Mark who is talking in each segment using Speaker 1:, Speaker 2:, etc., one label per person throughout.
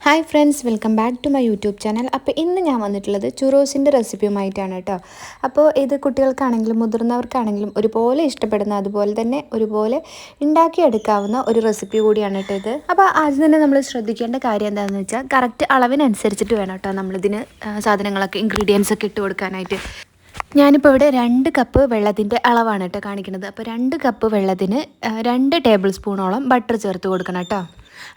Speaker 1: Hi friends, welcome back to my YouTube channel. അപ്പോൾ ഇന്ന് ഞാൻ വന്നിട്ടുള്ളത് ചുറോസിൻ്റെ റെസിപ്പിയുമായിട്ടാണ് കേട്ടോ. അപ്പോൾ ഇത് കുട്ടികൾക്കാണെങ്കിലും മുതിർന്നവർക്കാണെങ്കിലും ഒരുപോലെ ഇഷ്ടപ്പെടുന്ന, അതുപോലെ തന്നെ ഒരുപോലെ ഉണ്ടാക്കിയെടുക്കാവുന്ന ഒരു റെസിപ്പി കൂടിയാണ് കേട്ടോ ഇത്. അപ്പോൾ ആദ്യം തന്നെ നമ്മൾ ശ്രദ്ധിക്കേണ്ട കാര്യം എന്താണെന്ന് വെച്ചാൽ കറക്റ്റ് അളവിനനുസരിച്ചിട്ട് വേണം കേട്ടോ നമ്മളിതിന് സാധനങ്ങളൊക്കെ ഇൻഗ്രീഡിയൻസ് ഒക്കെ ഇട്ട് കൊടുക്കാനായിട്ട്. ഞാനിപ്പോൾ ഇവിടെ 2 കപ്പ് വെള്ളത്തിൻ്റെ അളവാണ് കേട്ടോ കാണിക്കുന്നത്. അപ്പോൾ 2 കപ്പ് വെള്ളത്തിന് 2 ടേബിൾ സ്പൂണോളം ബട്ടർ ചേർത്ത് കൊടുക്കണം കേട്ടോ.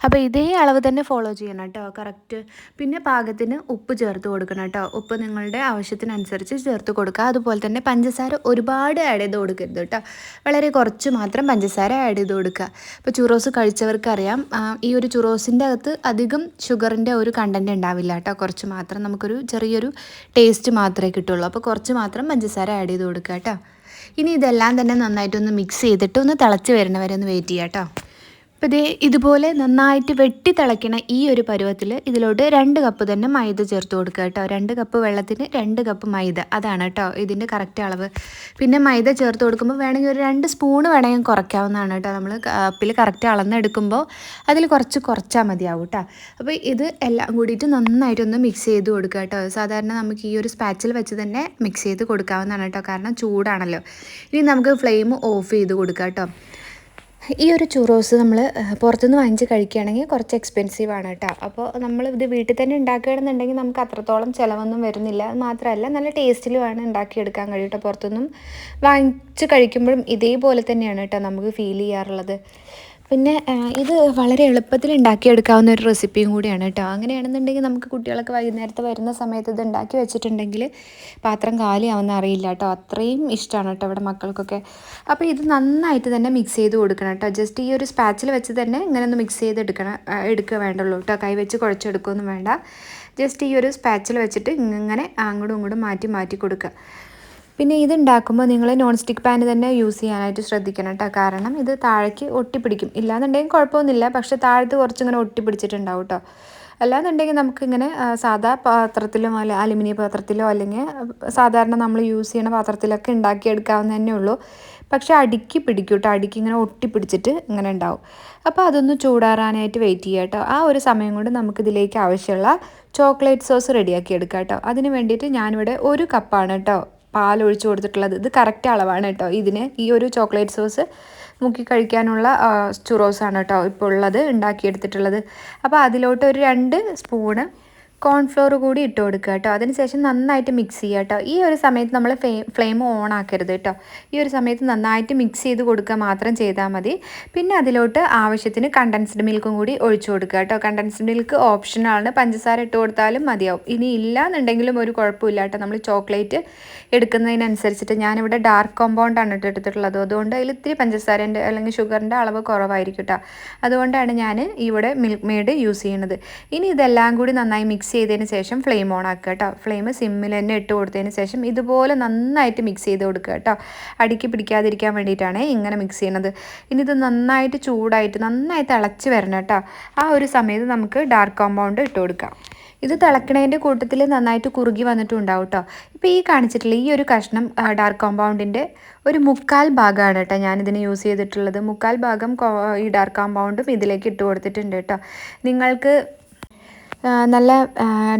Speaker 1: അപ്പോൾ ഇതേ അളവ് തന്നെ ഫോളോ ചെയ്യണം കേട്ടോ, കറക്റ്റ്. പിന്നെ പാകത്തിന് ഉപ്പ് ചേർത്ത് കൊടുക്കണം കേട്ടോ. ഉപ്പ് നിങ്ങളുടെ ആവശ്യത്തിനനുസരിച്ച് ചേർത്ത് കൊടുക്കുക. അതുപോലെ തന്നെ പഞ്ചസാര ഒരുപാട് ആഡ് ചെയ്ത് കൊടുക്കരുത് കേട്ടോ, വളരെ കുറച്ച് മാത്രം പഞ്ചസാര ആഡ് ചെയ്ത് കൊടുക്കുക. ഇപ്പോൾ ചുറോസ് കഴിച്ചവർക്കറിയാം, ഈ ഒരു ചുറോസിൻ്റെ അകത്ത് അധികം ഷുഗറിൻ്റെ ഒരു കണ്ടൻറ്റ് ഉണ്ടാവില്ല കേട്ടോ. കുറച്ച് മാത്രം നമുക്കൊരു ചെറിയൊരു ടേസ്റ്റ് മാത്രമേ കിട്ടുള്ളൂ. അപ്പോൾ കുറച്ച് മാത്രം പഞ്ചസാര ആഡ് ചെയ്ത് കൊടുക്കുക കേട്ടോ. ഇനി ഇതെല്ലാം തന്നെ നന്നായിട്ടൊന്ന് മിക്സ് ചെയ്തിട്ട് ഒന്ന് തിളച്ച് വരുന്നവരെ ഒന്ന് വെയിറ്റ് ചെയ്യാം കേട്ടോ. അപ്പോൾ ഇതുപോലെ നന്നായിട്ട് വെട്ടി തിളയ്ക്കണ ഈ ഒരു പരുവത്തിൽ ഇതിലോട്ട് 2 കപ്പ് തന്നെ മൈദ ചേർത്ത് കൊടുക്കുക കേട്ടോ. 2 കപ്പ് വെള്ളത്തിന് 2 കപ്പ് മൈദ, അതാണ് കേട്ടോ ഇതിൻ്റെ കറക്റ്റ് അളവ്. പിന്നെ മൈദ ചേർത്ത് കൊടുക്കുമ്പോൾ വേണമെങ്കിൽ ഒരു 2 സ്പൂണ് വേണമെങ്കിൽ കുറയ്ക്കാവുന്നതാണ് കേട്ടോ. നമ്മൾ കപ്പിൽ കറക്റ്റ് അളന്നെടുക്കുമ്പോൾ അതിൽ കുറച്ചാൽ മതിയാവും കേട്ടോ. അപ്പോൾ ഇത് എല്ലാം കൂടിയിട്ട് നന്നായിട്ടൊന്ന് മിക്സ് ചെയ്ത് കൊടുക്കുക കേട്ടോ. സാധാരണ നമുക്ക് ഈ ഒരു സ്പാച്ചിൽ വെച്ച് തന്നെ മിക്സ് ചെയ്ത് കൊടുക്കാവുന്നതാണ് കേട്ടോ, കാരണം ചൂടാണല്ലോ. ഇനി നമുക്ക് ഫ്ലെയിം ഓഫ് ചെയ്ത് കൊടുക്കാം കേട്ടോ. ഈ ഒരു ചുറോസ് നമ്മൾ പുറത്തുനിന്ന് വാങ്ങിച്ച് കഴിക്കുകയാണെങ്കിൽ കുറച്ച് എക്സ്പെൻസീവ് ആണ് കേട്ടോ. അപ്പോൾ നമ്മൾ ഇത് വീട്ടിൽ തന്നെ ഉണ്ടാക്കുകയാണെന്നുണ്ടെങ്കിൽ നമുക്ക് അത്രത്തോളം ചിലവൊന്നും വരുന്നില്ല. മാത്രമല്ല നല്ല ടേസ്റ്റിലുമാണ് ഉണ്ടാക്കിയെടുക്കാൻ കഴിയും കേട്ടോ. പുറത്തുനിന്നും വാങ്ങിച്ച് കഴിക്കുമ്പോഴും ഇതേപോലെ തന്നെയാണ് കേട്ടോ നമുക്ക് ഫീൽ ചെയ്യാറുള്ളത്. പിന്നെ ഇത് വളരെ എളുപ്പത്തിൽ ഉണ്ടാക്കിയെടുക്കാവുന്ന ഒരു റെസിപ്പിയും കൂടിയാണ് കേട്ടോ. അങ്ങനെയാണെന്നുണ്ടെങ്കിൽ നമുക്ക് കുട്ടികളൊക്കെ വൈകുന്നേരത്ത് വരുന്ന സമയത്ത് ഇത് ഉണ്ടാക്കി വെച്ചിട്ടുണ്ടെങ്കിൽ പാത്രം കാലിയാവുന്ന അറിയില്ല കേട്ടോ. അത്രയും ഇഷ്ടമാണ് കേട്ടോ ഇവിടെ മക്കൾക്കൊക്കെ. അപ്പോൾ ഇത് നന്നായിട്ട് തന്നെ മിക്സ് ചെയ്ത് കൊടുക്കണം കേട്ടോ. ജസ്റ്റ് ഈ ഒരു സ്പാച്ചിൽ വെച്ച് തന്നെ ഇങ്ങനെ ഒന്ന് മിക്സ് ചെയ്ത് എടുക്കുക വേണ്ടുള്ളൂ കേട്ടോ. കൈ വെച്ച് കുഴച്ചെടുക്കുകയൊന്നും വേണ്ട. ജസ്റ്റ് ഈ ഒരു സ്പാച്ചിൽ വെച്ചിട്ട് ഇങ്ങനെ അങ്ങോട്ടും ഇങ്ങോട്ടും മാറ്റി കൊടുക്കുക. പിന്നെ ഇത് ഉണ്ടാക്കുമ്പോൾ നിങ്ങൾ നോൺ സ്റ്റിക്ക് പാൻ തന്നെ യൂസ് ചെയ്യാനായിട്ട് ശ്രദ്ധിക്കണം കേട്ടോ. കാരണം ഇത് താഴേക്ക് ഒട്ടിപ്പിടിക്കും. ഇല്ലാന്നുണ്ടെങ്കിൽ കുഴപ്പമൊന്നുമില്ല, പക്ഷേ താഴത്ത് കുറച്ചിങ്ങനെ ഒട്ടിപ്പിടിച്ചിട്ടുണ്ടാവും കേട്ടോ. അല്ലാന്നുണ്ടെങ്കിൽ നമുക്കിങ്ങനെ സാധാ പാത്രത്തിലോ അലുമിനിയം പാത്രത്തിലോ അല്ലെങ്കിൽ സാധാരണ നമ്മൾ യൂസ് ചെയ്യുന്ന പാത്രത്തിലൊക്കെ ഉണ്ടാക്കിയെടുക്കാവുന്ന തന്നെ ഉള്ളൂ. പക്ഷേ അടിക്ക് പിടിക്കും കേട്ടോ. അടിക്ക് ഇങ്ങനെ ഒട്ടിപ്പിടിച്ചിട്ട് ഇങ്ങനെ ഉണ്ടാവും. അപ്പോൾ അതൊന്ന് ചൂടാറാനായിട്ട് വെയിറ്റ് ചെയ്യുക കേട്ടോ. ആ ഒരു സമയം കൊണ്ട് നമുക്കിതിലേക്ക് ആവശ്യമുള്ള ചോക്ലേറ്റ് സോസ് റെഡിയാക്കി എടുക്കാം കേട്ടോ. അതിന് വേണ്ടിയിട്ട് ഞാനിവിടെ 1 കപ്പാണ് കേട്ടോ പാലൊഴിച്ച് കൊടുത്തിട്ടുള്ളത്. ഇത് കറക്റ്റ് അളവാണ് കേട്ടോ. ഇതിന് ഈ ഒരു ചോക്ലേറ്റ് സോസ് മുക്കി കഴിക്കാനുള്ള ചുറോസാണ് കേട്ടോ ഇപ്പോൾ ഉള്ളത്, ഉണ്ടാക്കിയെടുത്തിട്ടുള്ളത്. അപ്പോൾ അതിലോട്ട് ഒരു 2 സ്പൂണ് കോൺഫ്ലോർ കൂടി ഇട്ട് കൊടുക്കുക കേട്ടോ. അതിനുശേഷം നന്നായിട്ട് മിക്സ് ചെയ്യുക കേട്ടോ. ഈ ഒരു സമയത്ത് നമ്മൾ ഫ്ലെയിം ഓൺ ആക്കരുത് കേട്ടോ. ഈ ഒരു സമയത്ത് നന്നായിട്ട് മിക്സ് ചെയ്ത് കൊടുക്കുക മാത്രം ചെയ്താൽ മതി. പിന്നെ അതിലോട്ട് ആവശ്യത്തിന് കണ്ടൻസ്ഡ് മിൽക്കും കൂടി ഒഴിച്ചു കൊടുക്കുക കേട്ടോ. കണ്ടൻസ്ഡ് മിൽക്ക് ഓപ്ഷനാണ്, പഞ്ചസാര ഇട്ട് കൊടുത്താലും മതിയാവും. ഇനി ഇല്ല എന്നുണ്ടെങ്കിലും ഒരു കുഴപ്പമില്ല കേട്ടോ. നമ്മൾ ചോക്ലേറ്റ് എടുക്കുന്നതിനനുസരിച്ചിട്ട് ഞാനിവിടെ ഡാർക്ക് കോമ്പൗണ്ടാണ് എടുത്തിട്ടുള്ളത്. അതുകൊണ്ട് അതിൽ ഇത്തിരി പഞ്ചസാരൻ്റെ അല്ലെങ്കിൽ ഷുഗറിൻ്റെ അളവ് കുറവായിരിക്കും കേട്ടോ. അതുകൊണ്ടാണ് ഞാൻ ഇവിടെ മിൽക്ക് മെയ്ഡ് യൂസ് ചെയ്യുന്നത്. ഇനി ഇതെല്ലാം കൂടി നന്നായി മിക്സ് ചെയ്തതിന് ശേഷം ഫ്ലെയിം ഓൺ ആക്കുക കേട്ടോ. ഫ്ലെയിം സിമ്മിൽ തന്നെ ഇട്ട് കൊടുത്തതിന് ശേഷം ഇതുപോലെ നന്നായിട്ട് മിക്സ് ചെയ്ത് കൊടുക്കുക കേട്ടോ. അടിക്ക് പിടിക്കാതിരിക്കാൻ വേണ്ടിയിട്ടാണ് ഇങ്ങനെ മിക്സ് ചെയ്യുന്നത്. ഇനി ഇത് നന്നായിട്ട് ചൂടായിട്ട് നന്നായി തിളച്ച് വരണം കേട്ടോ. ആ ഒരു സമയത്ത് നമുക്ക് ഡാർക്ക് കോമ്പൗണ്ട് ഇട്ട് കൊടുക്കാം. ഇത് തിളക്കണതിൻ്റെ കൂട്ടത്തിൽ നന്നായിട്ട് കുറുകി വന്നിട്ടുണ്ടാവും കേട്ടോ. ഇപ്പോൾ ഈ കാണിച്ചിട്ടുള്ള ഈ ഒരു കഷ്ണം ഡാർക്ക് കോമ്പൗണ്ടിൻ്റെ ഒരു 1/4 ഭാഗമാണ് കേട്ടോ ഞാനിതിന് യൂസ് ചെയ്തിട്ടുള്ളത്. 1/4 ഭാഗം ഈ ഡാർക്ക് കോമ്പൗണ്ടും ഇതിലേക്ക് ഇട്ട് കൊടുത്തിട്ടുണ്ട് കേട്ടോ. നിങ്ങൾക്ക് നല്ല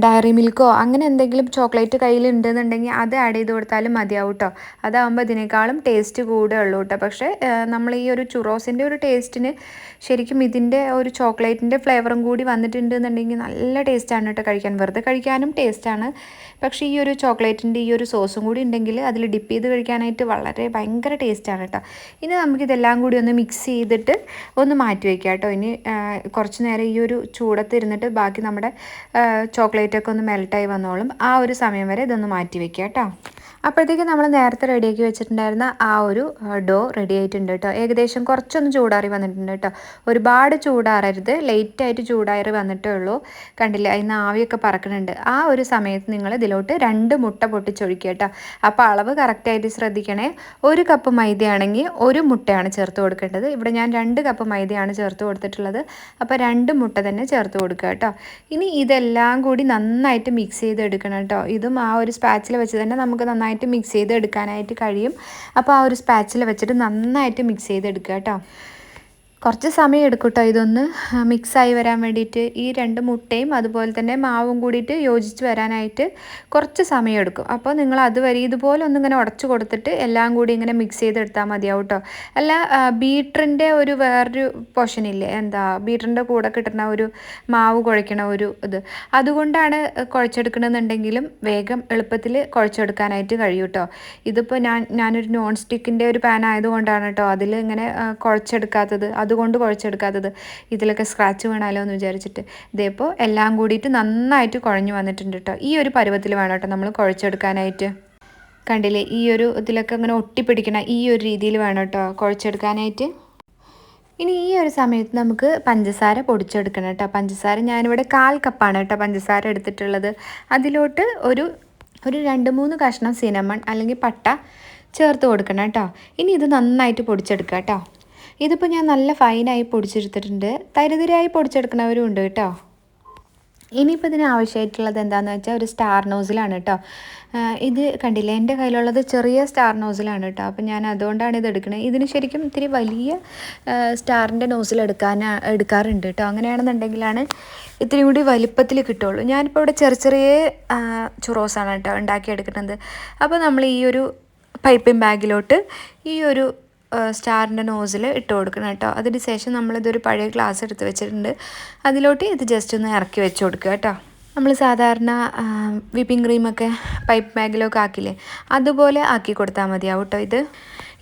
Speaker 1: ഡയറി മിൽക്കോ അങ്ങനെ എന്തെങ്കിലും ചോക്ലേറ്റ് കയ്യിലുണ്ടെന്നുണ്ടെങ്കിൽ അത് ആഡ് ചെയ്ത് കൊടുത്താലും മതിയാവും കേട്ടോ. അതാകുമ്പോൾ ഇതിനേക്കാളും ടേസ്റ്റ് കൂടുകയുള്ളൂ കേട്ടോ. പക്ഷേ നമ്മൾ ഈ ഒരു ചുറോസിൻ്റെ ഒരു ടേസ്റ്റിന് ശരിക്കും ഇതിൻ്റെ ഒരു ചോക്ലേറ്റിൻ്റെ ഫ്ലേവറും കൂടി വന്നിട്ടുണ്ടെന്നുണ്ടെങ്കിൽ നല്ല ടേസ്റ്റാണ് കേട്ടോ കഴിക്കാൻ. വെറുതെ കഴിക്കാനും ടേസ്റ്റാണ്. പക്ഷേ ഈ ഒരു ചോക്ലേറ്റിൻ്റെ ഈ ഒരു സോസും കൂടി ഉണ്ടെങ്കിൽ അതിൽ ഡിപ്പ് ചെയ്ത് കഴിക്കാനായിട്ട് ഭയങ്കര ടേസ്റ്റാണ് കേട്ടോ. ഇനി നമുക്കിതെല്ലാം കൂടി ഒന്ന് മിക്സ് ചെയ്തിട്ട് ഒന്ന് മാറ്റി വയ്ക്കാം കേട്ടോ. ഇനി കുറച്ച് നേരം ഈ ഒരു ചൂടത്ത് ഇരുന്നിട്ട് ബാക്കി നമ്മുടെ ചോക്ലേറ്റൊക്കെ ഒന്ന് മെൽട്ടായി വന്നോളും. ആ ഒരു സമയം വരെ ഇതൊന്ന് മാറ്റി വയ്ക്കുക കേട്ടോ. അപ്പോഴത്തേക്ക് നമ്മൾ നേരത്തെ റെഡിയാക്കി വെച്ചിട്ടുണ്ടായിരുന്ന ആ ഒരു ഡോ റെഡി ആയിട്ടുണ്ട് കേട്ടോ. ഏകദേശം കുറച്ചൊന്ന് ചൂടാറി വന്നിട്ടുണ്ട് കേട്ടോ. ഒരുപാട് ചൂടാറരുത്, ലേറ്റായിട്ട് ചൂടാറി വന്നിട്ടേ ഉള്ളൂ. കണ്ടില്ലേ, അതിന് ആവിയൊക്കെ പറക്കുന്നുണ്ട്. ആ ഒരു സമയത്ത് നിങ്ങൾ ഇതിലോട്ട് 2 മുട്ട പൊട്ടിച്ചൊഴിക്കുക കേട്ടോ. അപ്പോൾ അളവ് കറക്റ്റായിട്ട് ശ്രദ്ധിക്കണേ. 1 കപ്പ് മൈദയാണെങ്കിൽ 1 മുട്ടയാണ് ചേർത്ത് കൊടുക്കേണ്ടത്. ഇവിടെ ഞാൻ 2 കപ്പ് മൈദയാണ് ചേർത്ത് കൊടുത്തിട്ടുള്ളത്. അപ്പോൾ 2 മുട്ട തന്നെ ചേർത്ത് കൊടുക്കുക കേട്ടോ. ഇനി ഇതെല്ലാം കൂടി നന്നായിട്ട് മിക്സ് ചെയ്തെടുക്കണം കേട്ടോ. ഇതും ആ ഒരു സ്പാച്ചിൽ വെച്ച് തന്നെ നമുക്ക് നന്നായിട്ട് മിക്സ് ചെയ്തെടുക്കാനായിട്ട് കഴിയും. അപ്പോൾ ആ ഒരു സ്പാച്ചിൽ വെച്ചിട്ട് നന്നായിട്ട് മിക്സ് ചെയ്തെടുക്കുക കേട്ടോ. കുറച്ച് സമയം എടുക്കും കേട്ടോ ഇതൊന്ന് മിക്സായി വരാൻ വേണ്ടിയിട്ട്. ഈ 2 മുട്ടയും അതുപോലെ തന്നെ മാവും കൂടിയിട്ട് യോജിച്ച് വരാനായിട്ട് കുറച്ച് സമയം എടുക്കും. അപ്പോൾ നിങ്ങൾ അതുവരെ ഇതുപോലെ ഒന്നിങ്ങനെ ഉടച്ചു കൊടുത്തിട്ട് എല്ലാം കൂടി ഇങ്ങനെ മിക്സ് ചെയ്തെടുത്താൽ മതിയാവും കേട്ടോ. അല്ല ബീറ്ററിൻ്റെ ഒരു വേറൊരു പോർഷനില്ലേ, എന്താ ബീറ്ററിൻ്റെ കൂടെ കിട്ടുന്ന ഒരു മാവ് കുഴയ്ക്കണ ഒരു ഇത്, അതുകൊണ്ടാണ് കുഴച്ചെടുക്കണമെന്നുണ്ടെങ്കിലും വേഗം എളുപ്പത്തിൽ കുഴച്ചെടുക്കാനായിട്ട് കഴിയും കേട്ടോ. ഇതിപ്പോൾ ഞാനൊരു നോൺ സ്റ്റിക്കിൻ്റെ ഒരു പാൻ ആയതുകൊണ്ടാണ് കേട്ടോ അതിൽ ഇങ്ങനെ കുഴച്ചെടുക്കാത്തത്, അതുകൊണ്ട് കുഴച്ചെടുക്കാത്തത്. ഇതിലൊക്കെ സ്ക്രാച്ച് വീണാലോ എന്ന് വിചാരിച്ചിട്ട്. ഇതേപ്പോൾ എല്ലാം കൂടിയിട്ട് നന്നായിട്ട് കുഴഞ്ഞു വന്നിട്ടുണ്ട് കേട്ടോ. ഈ ഒരു പരുവത്തിൽ വേണം കേട്ടോ നമ്മൾ കുഴച്ചെടുക്കാനായിട്ട്. കണ്ടില്ലേ, ഈ ഒരു ഇതിലൊക്കെ അങ്ങനെ ഒട്ടിപ്പിടിക്കണം, ഈ ഒരു രീതിയിൽ വേണം കേട്ടോ കുഴച്ചെടുക്കാനായിട്ട്. ഇനി ഈ ഒരു സമയത്ത് നമുക്ക് പഞ്ചസാര പൊടിച്ചെടുക്കണം കേട്ടോ. പഞ്ചസാര ഞാനിവിടെ 1/4 കപ്പാണ് കേട്ടോ പഞ്ചസാര എടുത്തിട്ടുള്ളത്. അതിലോട്ട് ഒരു 2-3 കഷ്ണം സിനമൺ അല്ലെങ്കിൽ പട്ട ചേർത്ത് കൊടുക്കണം കേട്ടോ. ഇനി ഇത് നന്നായിട്ട് പൊടിച്ചെടുക്കുക കേട്ടോ. ഇതിപ്പോൾ ഞാൻ നല്ല ഫൈനായി പൊടിച്ചെടുത്തിട്ടുണ്ട്. തരിതരിയായി പൊടിച്ചെടുക്കുന്നവരും ഉണ്ട് കേട്ടോ. ഇനിയിപ്പോൾ ഇതിന് ആവശ്യമായിട്ടുള്ളത് എന്താണെന്ന് വെച്ചാൽ ഒരു സ്റ്റാർ നോസിലാണ് കേട്ടോ. ഇത് കണ്ടില്ലേ, എൻ്റെ കയ്യിലുള്ളത് ചെറിയ സ്റ്റാർ നോസിലാണ് കേട്ടോ. അപ്പോൾ ഞാൻ അതുകൊണ്ടാണ് ഇത് എടുക്കുന്നത്. ഇതിന് ശരിക്കും ഇത്തിരി വലിയ സ്റ്റാറിൻ്റെ നോസിൽ എടുക്കാറുണ്ട് കേട്ടോ. അങ്ങനെയാണെന്നുണ്ടെങ്കിലാണ് ഇത്തിരി കൂടി വലിപ്പത്തിൽ കിട്ടുള്ളൂ. ഞാനിപ്പോൾ ഇവിടെ ചെറിയ ചുറോസാണ് കേട്ടോ ഉണ്ടാക്കിയെടുക്കുന്നത്. അപ്പോൾ നമ്മൾ ഈ ഒരു പൈപ്പിംഗ് ബാഗിലോട്ട് ഈ ഒരു സ്റ്റാറിൻ്റെ നോസിൽ ഇട്ട് കൊടുക്കണം കേട്ടോ. അതിന് ശേഷം നമ്മളിതൊരു പഴയ ഗ്ലാസ് എടുത്ത് വെച്ചിട്ടുണ്ട്, അതിലോട്ട് ഇത് ജസ്റ്റ് ഒന്ന് ഇറക്കി വെച്ച് കൊടുക്കുക കേട്ടോ. നമ്മൾ സാധാരണ വിപ്പിംഗ് ക്രീമൊക്കെ പൈപ്പ് ബാഗിലൊക്കെ ആക്കില്ലേ, അതുപോലെ ആക്കി കൊടുത്താൽ മതിയാവും കേട്ടോ.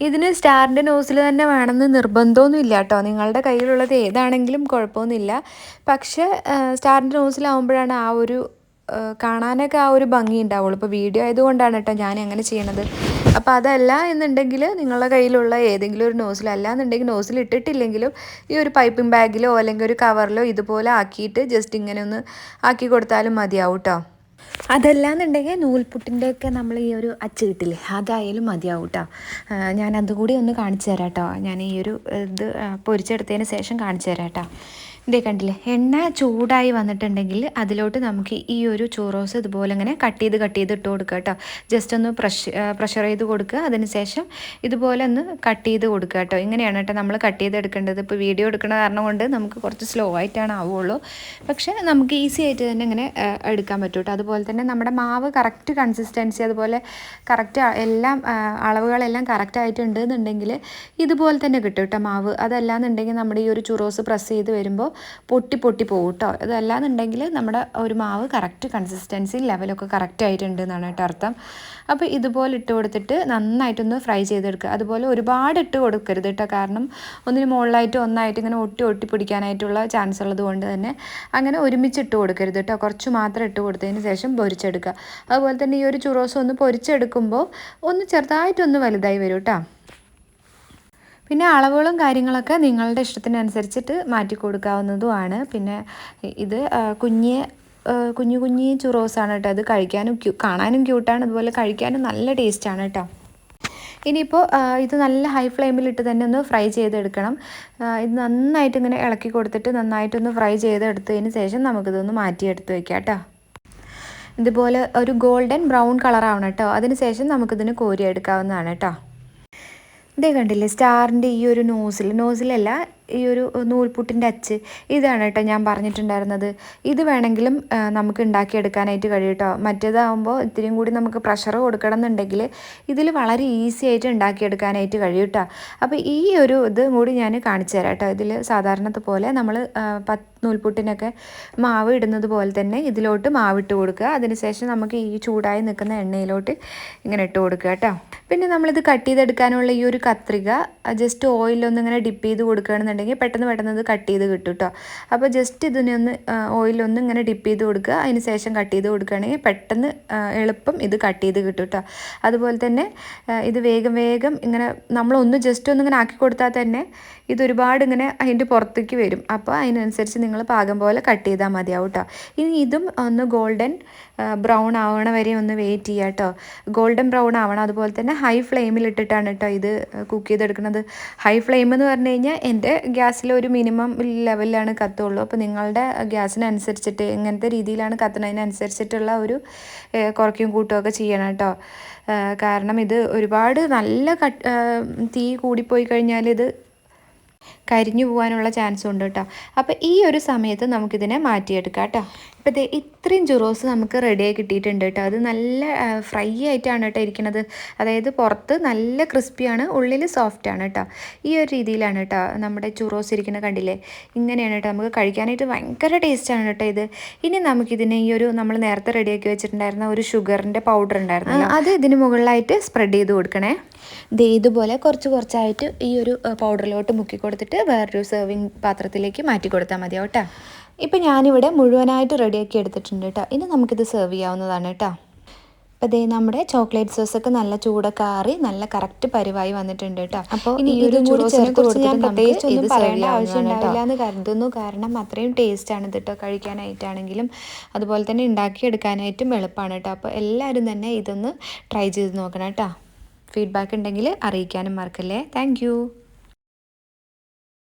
Speaker 1: ഇതിന് സ്റ്റാറിൻ്റെ നോസിൽ തന്നെ വേണമെന്ന് നിർബന്ധമൊന്നും ഇല്ല കേട്ടോ. നിങ്ങളുടെ കയ്യിലുള്ളത് ഏതാണെങ്കിലും കുഴപ്പമൊന്നുമില്ല. പക്ഷേ സ്റ്റാറിൻ്റെ നോസിലാവുമ്പോഴാണ് ആ ഒരു കാണാനൊക്കെ ആ ഒരു ഭംഗി ഉണ്ടാവുള്ളൂ. ഇപ്പോൾ വീഡിയോ ആയതുകൊണ്ടാണ് കേട്ടോ ഞാൻ അങ്ങനെ ചെയ്യണത്. അപ്പോൾ അതല്ല എന്നുണ്ടെങ്കിൽ നിങ്ങളുടെ കയ്യിലുള്ള ഏതെങ്കിലും ഒരു നോസിൽ, അല്ല എന്നുണ്ടെങ്കിൽ നോസിൽ ഇട്ടിട്ടില്ലെങ്കിലും ഈ ഒരു പൈപ്പിംഗ് ബാഗിലോ അല്ലെങ്കിൽ ഒരു കവറിലോ ഇതുപോലെ ആക്കിയിട്ട് ജസ്റ്റ് ഇങ്ങനെ ഒന്ന് ആക്കി കൊടുത്താലും മതിയാവും കേട്ടോ. അതല്ലാന്നുണ്ടെങ്കിൽ നൂൽപുട്ടിൻ്റെയൊക്കെ നമ്മൾ ഈ ഒരു അച്ച് കിട്ടില്ലേ, അതായാലും മതിയാവും കേട്ടോ. ഞാൻ അതുകൂടി ഒന്ന് കാണിച്ചു തരാം കേട്ടോ. ഞാൻ ഈ ഒരു ഇത് പൊരിച്ചെടുത്തതിന് ശേഷം കാണിച്ചു തരാം കേട്ടോ. ഇതേ കണ്ടില്ലേ, എണ്ണ ചൂടായി വന്നിട്ടുണ്ടെങ്കിൽ അതിലോട്ട് നമുക്ക് ഈ ഒരു ചൂറോസ് ഇതുപോലെ ഇങ്ങനെ കട്ട് ചെയ്ത് ഇട്ട് കൊടുക്കുക കേട്ടോ. ജസ്റ്റ് ഒന്ന് പ്രഷർ ചെയ്ത് കൊടുക്കുക. അതിന് ശേഷം ഇതുപോലെ ഒന്ന് കട്ട് ചെയ്ത് കൊടുക്കുക കേട്ടോ. ഇങ്ങനെയാണ് കേട്ടോ നമ്മൾ കട്ട് ചെയ്തെടുക്കേണ്ടത്. ഇപ്പോൾ വീഡിയോ എടുക്കുന്ന കാരണം കൊണ്ട് നമുക്ക് കുറച്ച് സ്ലോ ആയിട്ടാണ് ആവുള്ളൂ. പക്ഷേ നമുക്ക് ഈസി ആയിട്ട് തന്നെ ഇങ്ങനെ എടുക്കാൻ പറ്റും കേട്ടോ. അതുപോലെ തന്നെ നമ്മുടെ മാവ് കറക്റ്റ് കൺസിസ്റ്റൻസി, അതുപോലെ കറക്റ്റ് എല്ലാം അളവുകളെല്ലാം കറക്റ്റ് ആയിട്ടുണ്ട് എന്നുണ്ടെങ്കിൽ ഇതുപോലെ തന്നെ കിട്ടും കേട്ടോ മാവ്. അതല്ലാന്നുണ്ടെങ്കിൽ നമ്മുടെ ഈ ഒരു ചുറോസ് പ്രസ് ചെയ്ത് വരുമ്പോൾ പൊട്ടി പോകും കേട്ടോ. അതല്ലാന്നുണ്ടെങ്കിൽ നമ്മുടെ ഒരു മാവ് കറക്റ്റ് കൺസിസ്റ്റൻസി ലെവലൊക്കെ കറക്റ്റ് ആയിട്ടുണ്ട് എന്നാണ് കേട്ടോ അർത്ഥം. അപ്പോൾ ഇതുപോലെ ഇട്ട് കൊടുത്തിട്ട് നന്നായിട്ടൊന്ന് ഫ്രൈ ചെയ്തെടുക്കുക. അതുപോലെ ഒരുപാട് ഇട്ട് കൊടുക്കരുത് കേട്ടോ, കാരണം ഒന്നിന് മുകളിലായിട്ട് ഒന്നായിട്ട് ഇങ്ങനെ ഒട്ടി പിടിക്കാനായിട്ടുള്ള ചാൻസ് ഉള്ളത് കൊണ്ട് തന്നെ അങ്ങനെ ഒരുമിച്ച് ഇട്ട് കൊടുക്കരുത് കേട്ടോ. കുറച്ച് മാത്രം ഇട്ട് കൊടുത്തതിന് ശേഷം പൊരിച്ചെടുക്കുക. അതുപോലെ തന്നെ ഈ ഒരു ചുറോസ് ഒന്ന് പൊരിച്ചെടുക്കുമ്പോൾ ഒന്ന് ചെറുതായിട്ടൊന്ന് വലുതായി വരും കേട്ടോ. പിന്നെ അളവുകളും കാര്യങ്ങളൊക്കെ നിങ്ങളുടെ ഇഷ്ടത്തിനനുസരിച്ചിട്ട് മാറ്റി കൊടുക്കാവുന്നതുമാണ്. പിന്നെ ഇത് കുഞ്ഞു ചുറോസാണ് കേട്ടോ. അത് കഴിക്കാനും കാണാനും ക്യൂട്ടാണ്, അതുപോലെ കഴിക്കാനും നല്ല ടേസ്റ്റാണ് കേട്ടോ. ഇനിയിപ്പോൾ ഇത് നല്ല ഹൈ ഫ്ലെയിമിലിട്ട് തന്നെ ഒന്ന് ഫ്രൈ ചെയ്തെടുക്കണം. ഇത് നന്നായിട്ട് ഇങ്ങനെ ഇളക്കി കൊടുത്തിട്ട് നന്നായിട്ടൊന്ന് ഫ്രൈ ചെയ്തെടുത്തതിന് ശേഷം നമുക്കിതൊന്ന് മാറ്റിയെടുത്ത് വയ്ക്കാം കേട്ടോ. ഇതുപോലെ ഒരു ഗോൾഡൻ ബ്രൗൺ കളറാവണം കേട്ടോ. അതിന് ശേഷം നമുക്കിതിന് കോരിയെടുക്കാവുന്നതാണ് കേട്ടോ. ഇതേ കണ്ടില്ലേ, സ്റ്റാറിൻ്റെ ഈ ഒരു നോസിലല്ല, ഈ ഒരു നൂൽപുട്ടിൻ്റെ അച്ച് ഇതാണ് കേട്ടോ ഞാൻ പറഞ്ഞിട്ടുണ്ടായിരുന്നത്. ഇത് വേണമെങ്കിലും നമുക്ക് ഉണ്ടാക്കിയെടുക്കാനായിട്ട് കഴിയും കേട്ടോ. മറ്റേതാകുമ്പോൾ ഇത്തിരിയും കൂടി നമുക്ക് പ്രഷർ കൊടുക്കണം എന്നുണ്ടെങ്കിൽ ഇതിൽ വളരെ ഈസി ആയിട്ട് ഉണ്ടാക്കിയെടുക്കാനായിട്ട് കഴിയും കേട്ടോ. അപ്പോൾ ഈ ഒരു ഇത് കൂടി ഞാൻ കാണിച്ചു തരാം കേട്ടോ. ഇതിൽ സാധാരണത്തെ പോലെ നമ്മൾ നൂൽപുട്ടിനൊക്കെ മാവ് ഇടുന്നത് പോലെ തന്നെ ഇതിലോട്ട് മാവിട്ട് കൊടുക്കുക. അതിനുശേഷം നമുക്ക് ഈ ചൂടായി നിൽക്കുന്ന എണ്ണയിലോട്ട് ഇങ്ങനെ ഇട്ട് കൊടുക്കുക കേട്ടോ. പിന്നെ നമ്മളിത് കട്ട് ചെയ്തെടുക്കാനുള്ള ഈ ഒരു കത്രിക ജസ്റ്റ് ഓയിലൊന്ന് ഇങ്ങനെ ഡിപ്പ് ചെയ്ത് കൊടുക്കുകയാണെന്നുണ്ടെങ്കിൽ പെട്ടെന്ന് ഇത് കട്ട് ചെയ്ത് കിട്ടും കേട്ടോ. അപ്പോൾ ജസ്റ്റ് ഇതിനെ ഒന്ന് ഓയിലൊന്ന് ഇങ്ങനെ ഡിപ്പ് ചെയ്ത് കൊടുക്കുക. അതിന് ശേഷം കട്ട് ചെയ്ത് കൊടുക്കുകയാണെങ്കിൽ പെട്ടെന്ന് എളുപ്പം ഇത് കട്ട് ചെയ്ത് കിട്ടും കേട്ടോ. അതുപോലെ തന്നെ ഇത് വേഗം ഇങ്ങനെ നമ്മളൊന്ന് ജസ്റ്റ് ഒന്നിങ്ങനെ ആക്കി കൊടുത്താൽ തന്നെ ഇതൊരുപാട് ഇങ്ങനെ അതിൻ്റെ പുറത്തേക്ക് വരും. അപ്പോൾ അതിനനുസരിച്ച് നിങ്ങൾ പാകം പോലെ കട്ട് ചെയ്താൽ മതിയാവും കേട്ടോ. ഇനി ഇതും ഒന്ന് ഗോൾഡൻ ബ്രൗൺ ആവണ വരെ ഒന്ന് വെയിറ്റ് ചെയ്യുക കേട്ടോ. ഗോൾഡൻ ബ്രൗൺ ആവണം. അതുപോലെ തന്നെ ഹൈ ഫ്ലെയിമിലിട്ടിട്ടാണ് കേട്ടോ ഇത് കുക്ക് ചെയ്തെടുക്കുന്നത്. ഹൈ ഫ്ലെയിം എന്ന് പറഞ്ഞു കഴിഞ്ഞാൽ എൻ്റെ ഗ്യാസിൽ ഒരു മിനിമം ലെവലിലാണ് കത്തുള്ളൂ. അപ്പോൾ നിങ്ങളുടെ ഗ്യാസിനനുസരിച്ചിട്ട് എങ്ങനത്തെ രീതിയിലാണ് കത്തുന്നതിനനുസരിച്ചിട്ടുള്ള ഒരു കുറയ്ക്കും കൂട്ടുമൊക്കെ ചെയ്യണം കേട്ടോ. കാരണം ഇത് ഒരുപാട് നല്ല തീ കൂടിപ്പോയി കഴിഞ്ഞാൽ ഇത് കരിഞ്ഞു പോകാനുള്ള ചാൻസും ഉണ്ട് കേട്ടോ. അപ്പോൾ ഈ ഒരു സമയത്ത് നമുക്കിതിനെ മാറ്റിയെടുക്കാം കേട്ടോ. ഇപ്പോൾ ഇത് ഇത്രയും ചുറോസ് നമുക്ക് റെഡിയായി കിട്ടിയിട്ടുണ്ട് കേട്ടോ. അത് നല്ല ഫ്രൈ ആയിട്ടാണ് കേട്ടോ ഇരിക്കുന്നത്. അതായത് പുറത്ത് നല്ല ക്രിസ്പിയാണ്, ഉള്ളിൽ സോഫ്റ്റ് ആണ് കേട്ടോ. ഈ ഒരു രീതിയിലാണ് കേട്ടോ നമ്മുടെ ചുറോസ് ഇരിക്കുന്നത്, കണ്ടില്ലേ? ഇങ്ങനെയാണ് കേട്ടോ. നമുക്ക് കഴിക്കാനായിട്ട് ഭയങ്കര ടേസ്റ്റാണ് കേട്ടോ ഇത്. ഇനി നമുക്കിതിനെ ഈ ഒരു നമ്മൾ നേരത്തെ റെഡിയാക്കി വെച്ചിട്ടുണ്ടായിരുന്ന ഒരു ഷുഗറിൻ്റെ പൗഡർ ഉണ്ടായിരുന്നല്ലോ, അത് ഇതിന് മുകളിലായിട്ട് സ്പ്രെഡ് ചെയ്ത് കൊടുക്കണേ. ഇതുപോലെ കുറച്ച് കുറച്ചായിട്ട് ഈ ഒരു പൗഡറിലോട്ട് മുക്കി കൊടുത്തിട്ട് വേറൊരു സെർവിങ് പാത്രത്തിലേക്ക് മാറ്റി കൊടുത്താൽ മതിയാവും കേട്ടോ. ഇപ്പം ഞാനിവിടെ മുഴുവനായിട്ട് റെഡിയാക്കി എടുത്തിട്ടുണ്ട് കേട്ടോ. ഇനി നമുക്കിത് സെർവ് ചെയ്യാവുന്നതാണ് കേട്ടോ. അപ്പോൾ ദേ നമ്മുടെ ചോക്ലേറ്റ് സോസൊക്കെ നല്ല ചൂടൊക്കെ ആറി നല്ല കറക്റ്റ് പരിവായി വന്നിട്ടുണ്ട് കേട്ടോ. അപ്പോൾ ഇനി ഈ ഒരു ചുറോസിനെ കുറിച്ച് ഞാൻ പ്രത്യേകിച്ച് ഒന്നും പറയേണ്ട ആവശ്യം ഉണ്ടാവില്ല എന്ന് കരുതുന്നു. കാരണം അത്രയും ടേസ്റ്റാണ് ഇത് കേട്ടോ. കഴിക്കാനായിട്ടാണെങ്കിലും അതുപോലെ തന്നെ ഉണ്ടാക്കിയെടുക്കാനായിട്ടും എളുപ്പമാണ് കേട്ടോ. അപ്പോൾ എല്ലാവരും തന്നെ ഇതൊന്ന് ട്രൈ ചെയ്ത് നോക്കണം കേട്ടോ. ഫീഡ്ബാക്ക് ഉണ്ടെങ്കിൽ അറിയിക്കാനും മറക്കല്ലേ. താങ്ക്